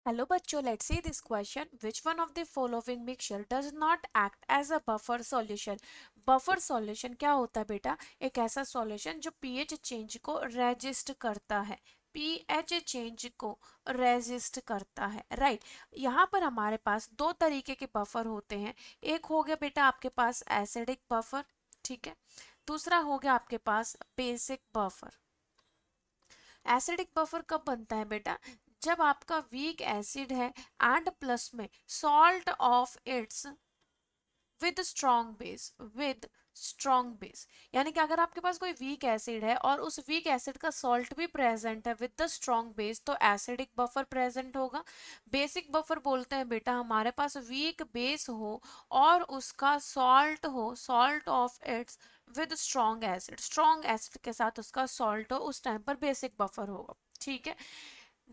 Hello बच्चों, let's see this question. Which one of the following mixture does not act as a buffer solution. Buffer solution क्या होता है बेटा? एक ऐसा सॉल्यूशन जो पीएच चेंज को रेजिस्ट करता है। पीएच चेंज को रेजिस्ट करता है, राइट। यहाँ पर हमारे पास दो तरीके के बफर होते हैं। एक हो गया बेटा आपके पास एसिडिक बफर, ठीक है। दूसरा हो गया आपके पास बेसिक बफर। एसिडिक बफर कब बनता है बेटा? जब आपका वीक एसिड है एंड प्लस में salt of its with strong base, with strong base. यानी कि अगर आपके पास कोई वीक एसिड है और उस वीक एसिड का सॉल्ट भी प्रेजेंट है विद द स्ट्रॉन्ग बेस, तो एसिडिक बफर प्रेजेंट होगा। बेसिक बफर बोलते हैं बेटा हमारे पास वीक बेस हो और उसका सॉल्ट हो, salt of its with strong acid के साथ उसका सॉल्ट हो, उस टाइम पर बेसिक बफर होगा, ठीक है।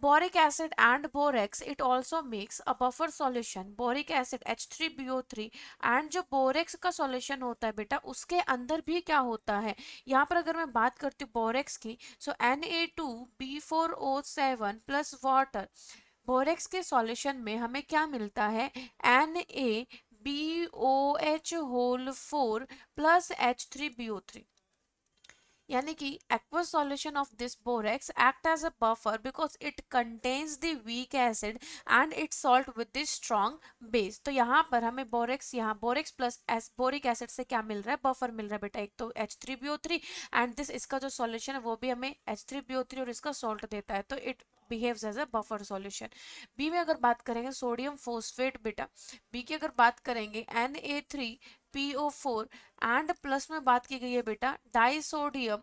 Boric acid and borax, it also makes a buffer solution. Boric acid H3BO3 and जो बोरेक्स का सॉल्यूशन होता है बेटा उसके अंदर भी क्या होता है? यहाँ पर अगर मैं बात करती हूँ बोरेक्स की, so Na2B4O7 plus water. Borax के सॉल्यूशन में हमें क्या मिलता है? NaBOH whole 4 plus H3BO3। यानी कि aqueous solution of this borax act as a buffer because it contains the weak acid and its salt with the strong base। तो यहाँ पर हमें बोरेक्स, यहाँ बोरेक्स प्लस बोरिक एसिड से क्या मिल रहा है? बफर मिल रहा है बेटा। एक तो H3BO3 एंड दिस, इसका जो सॉल्यूशन है वो भी हमें H3BO3 और इसका सॉल्ट देता है, तो it behaves as a buffer solution. B में अगर बात करेंगे सोडियम फोस्फेट बेटा, बी की अगर बात करेंगे Na3PO4 एंड प्लस में बात की गई है बेटा डाइसोडियम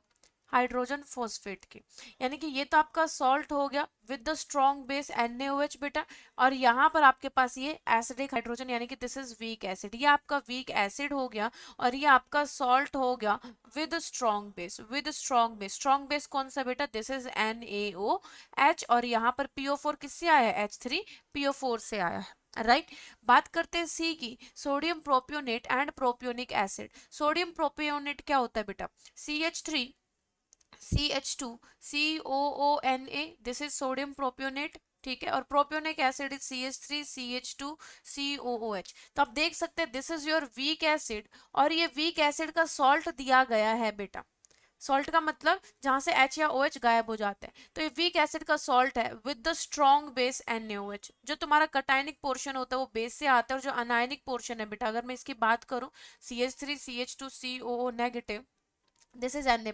हाइड्रोजन फॉस्फेट की। यानी कि ये तो आपका सॉल्ट हो गया with the strong base NaOH बेटा, और यहाँ पर आपके पास ये एसिडिक हाइड्रोजन यानी कि दिस इज वीक एसिड। ये आपका वीक एसिड हो गया और ये आपका सॉल्ट हो गया with strong base, with strong base. Strong base कौन सा बेटा? दिस इज NaOH, और यहाँ पर PO4 किससे आया है? H3PO4 से आया है, राइट बात करते हैं सी की, sodium propionate and propionic acid. Sodium propionate क्या होता है बेटा? CH2CH2COONA, this is sodium propionate, ठीक है। और प्रोपियोनिक एसिड इज CH3CH2COOH। तो आप देख सकते हैं this is your weak acid और ये वीक एसिड का सॉल्ट दिया गया है बेटा। सॉल्ट का मतलब जहां से H या OH गायब हो जाते हैं, तो ये वीक एसिड का सॉल्ट है with the strong base NaOH। जो तुम्हारा कटायनिक पोर्शन होता है वो बेस से आता है, और जो अनायनिक पोर्शन है बेटा अगर मैं इसकी बात करूं CH3CH2COO negative, this is Na+।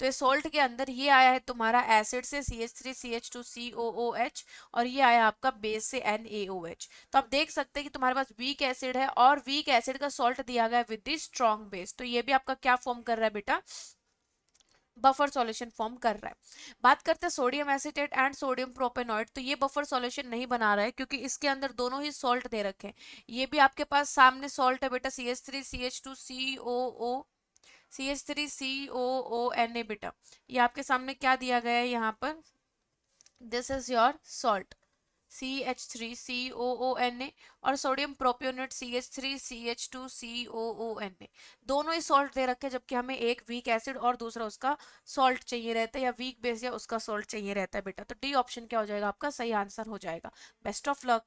तो ये सोल्ट के अंदर ये आया है तुम्हारा एसिड से CH3CH2COOH, और ये आया आपका बेस से NaOH। तो आप देख सकते हैं कि तुम्हारे पास वीक एसिड है और वीक एसिड का सॉल्ट दिया गया है विद द स्ट्रॉन्ग बेस, तो ये भी आपका क्या फॉर्म कर रहा है बेटा? बफर सॉल्यूशन फॉर्म कर रहा है। बात करते हैं sodium acetate and sodium propanoid, तो ये बफर सॉल्यूशन नहीं बना रहा है क्योंकि इसके अंदर दोनों ही सॉल्ट दे रखे हैं। ये भी आपके पास सामने सॉल्ट है बेटा CH3CH2COO, CH3COONA बेटा। ये आपके सामने क्या दिया गया है यहाँ पर? This is your salt CH3COONA, और सोडियम प्रोपियोनेट CH3CH2COONA। दोनों ही सॉल्ट दे रखे हैं, जबकि हमें एक वीक एसिड और दूसरा उसका सॉल्ट चाहिए रहता है, या वीक बेस या उसका सॉल्ट चाहिए रहता है बेटा। तो डी ऑप्शन क्या हो जाएगा? आपका सही आंसर हो जाएगा। Best of luck.